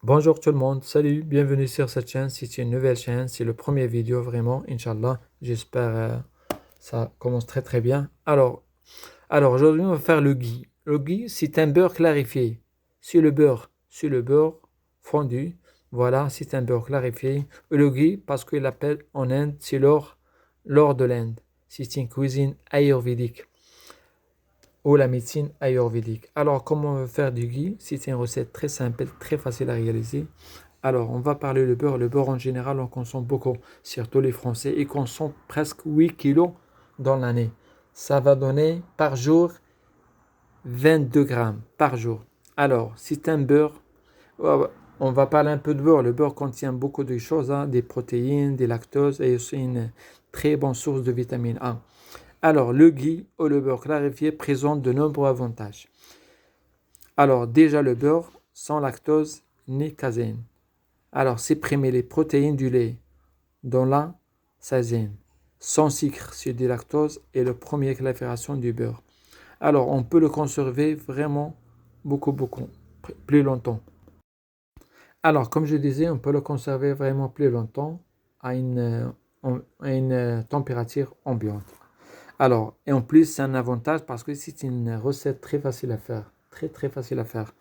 Bonjour tout le monde, salut, bienvenue sur cette chaîne. C'est une nouvelle chaîne, c'est le premier vidéo vraiment, Inch'Allah. J'espère ça commence très très bien. Alors aujourd'hui, on va faire le ghee. Le ghee, c'est un beurre clarifié. C'est le beurre fondu. Voilà, c'est un beurre clarifié. Et le ghee, parce qu'il l'appelle en Inde, c'est l'or de l'Inde. C'est une cuisine ayurvédique ou la médecine ayurvédique. Alors, comment faire du ghee? C'est une recette très simple, très facile à réaliser. Alors, on va parler le beurre. Le beurre, en général, on consomme beaucoup, surtout les Français. Ils consomment presque 8 kilos dans l'année. Ça va donner par jour 22 grammes par jour. Alors, c'est un beurre. On va parler un peu de beurre. Le beurre contient beaucoup de choses, hein, des protéines, des lactoses et aussi une très bonne source de vitamine A. Alors, le ghee ou le beurre clarifié présente de nombreux avantages. Alors, déjà le beurre, sans lactose ni caséine. Alors, supprimer les protéines du lait, dont la caséine. Sans sucre, sur du lactose et le premier clarification du beurre. Alors, on peut le conserver vraiment beaucoup, plus longtemps. Alors, comme je disais, on peut le conserver vraiment plus longtemps à une température ambiante. Alors, et en plus, c'est un avantage parce que c'est une recette très facile à faire. Très facile à faire.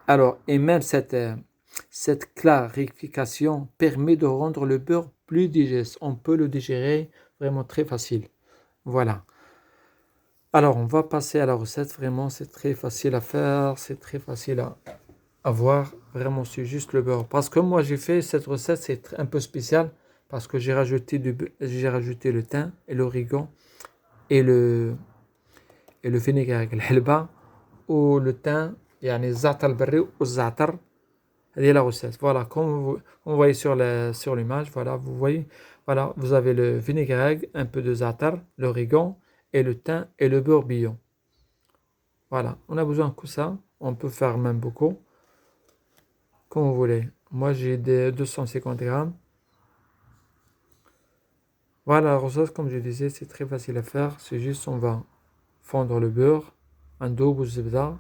Alors, et même cette clarification permet de rendre le beurre plus digeste. On peut le digérer vraiment très facile. Voilà. Alors, on va passer à la recette. Vraiment, c'est très facile à faire. C'est très facile à voir. Vraiment, c'est juste le beurre. Parce que moi, j'ai fait cette recette, c'est un peu spécial. Parce que j'ai rajouté le thym et l'origan et le fenugrec, الحلبة le thym يعني الزعتر البري والزعتر. هذه la recette. Voilà, comme vous voyez sur l'image, voilà, vous voyez, voilà, vous avez le vinaigre, un peu de za'atar, l'origan et le thym et le beurre bouillon. Voilà, on a besoin que ça. On peut faire même beaucoup, comme vous voulez. Moi, j'ai des 250 grammes. Voilà, la recette, comme je disais, c'est très facile à faire. C'est juste, on va fondre le beurre, un double zebda,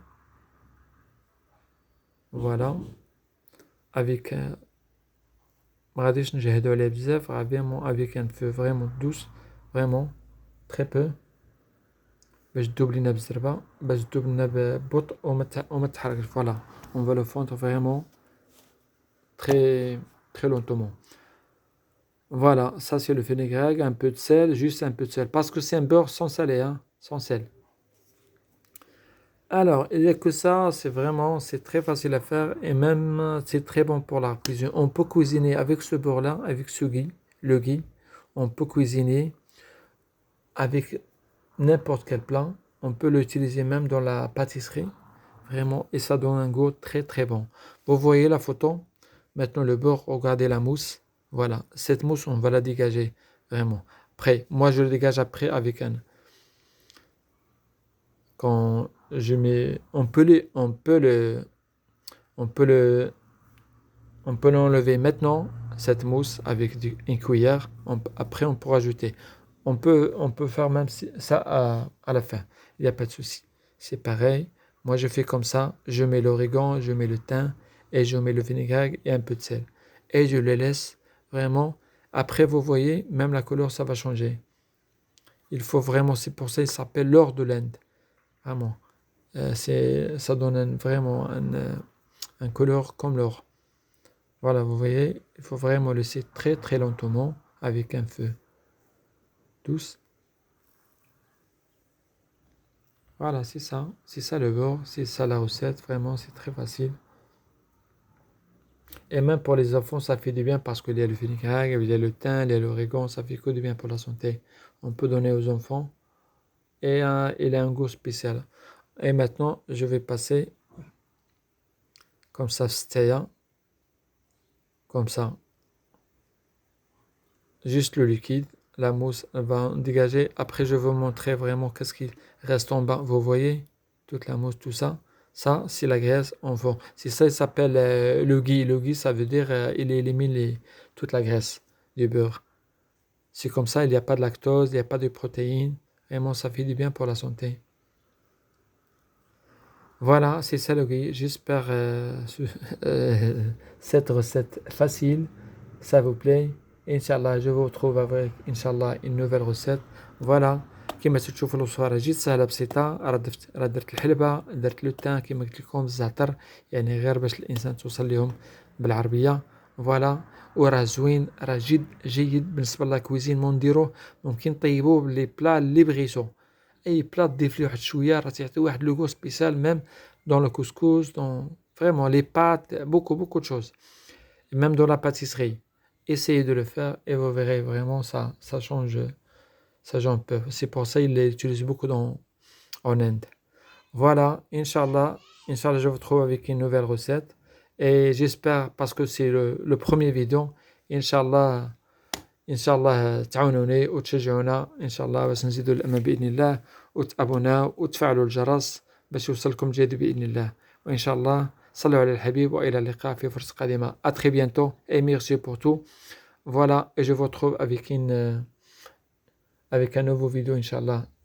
voilà, avec ما غاديش نجهدو عليه بزاف, vraiment avec un feu vraiment douce, vraiment très peu, باش تذوب لينا بالزربة, باش تذوب لينا ببطء وما تحركش. Voilà, on va le fondre vraiment très lentement. Voilà, ça c'est le fenugrec, un peu de sel, juste un peu de sel, parce que c'est un beurre sans salé, hein, sans sel. Alors, il n'y a que ça, c'est très facile à faire et même c'est très bon pour la cuisine. On peut cuisiner avec ce beurre-là, avec ce ghee, le ghee. On peut cuisiner avec n'importe quel plat. On peut l'utiliser même dans la pâtisserie, vraiment, et ça donne un goût très bon. Vous voyez la photo? Maintenant le beurre, regardez la mousse. Voilà, cette mousse, on va la dégager, vraiment. Après, moi je le dégage après avec un. Quand je mets, on peut le, on peut l'enlever maintenant, cette mousse, avec une cuillère. Après, on peut rajouter. On peut faire même ça à la fin. Il n'y a pas de souci. C'est pareil. Moi, je fais comme ça. Je mets l'origan, je mets le thym et je mets le vinaigre et un peu de sel. Et je les laisse vraiment. Après, vous voyez, même la couleur, ça va changer. Il faut vraiment, c'est pour ça qu'il s'appelle l'or de l'Inde. Vraiment. Ça donne vraiment un couleur comme l'or. Voilà, vous voyez, il faut vraiment laisser très lentement avec un feu douce. Voilà, c'est ça le beurre, c'est ça la recette, vraiment, c'est très facile. Et même pour les enfants, ça fait du bien parce qu'il y a le fenugrec, il y a le thym, il y a l'origan, ça fait que du bien pour la santé. On peut donner aux enfants et il a un goût spécial. Et maintenant, je vais passer comme ça, comme ça, juste le liquide. La mousse va dégager. Après, je vais vous montrer vraiment qu'est-ce qui reste en bas. Vous voyez, toute la mousse, tout ça. Ça, c'est la graisse en fond. C'est ça, il s'appelle le ghee. Le ghee, ça veut dire il élimine toute la graisse du beurre. C'est comme ça, il n'y a pas de lactose, il n'y a pas de protéines. Vraiment, ça fait du bien pour la santé. Voilà, c'est ça le gui. J'espère cette recette facile, ça vous plaît. Inch'Allah, je vous retrouve avec Inch'Allah une nouvelle recette. Voilà. كما تشوفوا الوصفة جد سهلة بسيطة. راه درت الحلبة، درت لو تان كما قلت لكم، الزعتر، يعني غير باش الإنسان توصل لهم بالعربية. فوالا. وراه زوين، راه جد جيد بالنسبة لا كويزين نديروه. ممكن طيبوه بلي بلا اللي بغيتو. اي بلا تضيف ليه واحد شويه راه تعطي واحد لوغو سبيسيال ميم دون لو كوسكوس دون فريمون لي بات بوكو دو choses même dans la pâtisserie. Essayez de le faire et vous verrez vraiment ça change un peu. C'est pour ça il l'utilise beaucoup en Inde. Voilà, Inch'Allah, je vous retrouve avec une nouvelle recette et j'espère parce que c'est le premier vidéo. Inch'Allah, إن شاء الله تعاونوني وتشجعونا إن شاء الله باش نزيدو الأمام بإذن الله، وتابوناو وتفعلوا الجرس باش يوصلكم جديد بإذن الله. وإن شاء الله صلوا على الحبيب وإلى اللقاء في فرصة قادمة. À très bientôt et merci pour tout. Voilà, et je vous retrouve avec un nouveau vidéo إن شاء الله.